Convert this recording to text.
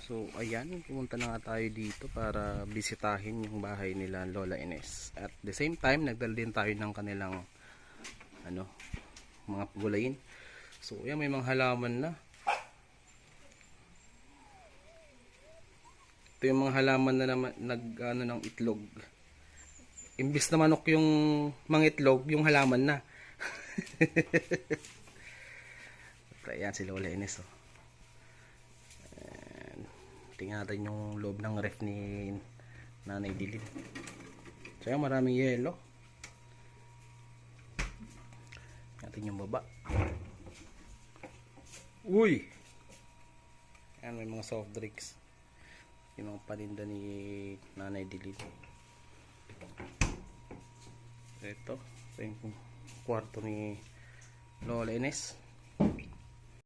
So ayan, pumunta na nga tayo dito para bisitahin yung bahay nila Lola Ines. At the same time, nagdala din tayo ng kanilang mga gulayin. So ayan, may mga halaman na. Ito yung mga halaman na ng itlog. Imbis na manok yung mga itlog, yung halaman na. Ayan si Lola Ines, oh. Tingnan natin yung loob ng ref ni Nanay Dilin. So yan, maraming yelo. Natin yung baba. Uy! Yan, may mga soft drinks. Yung mga paninda ni Nanay Dilin. Ito yung kwarto ni Lola Ines.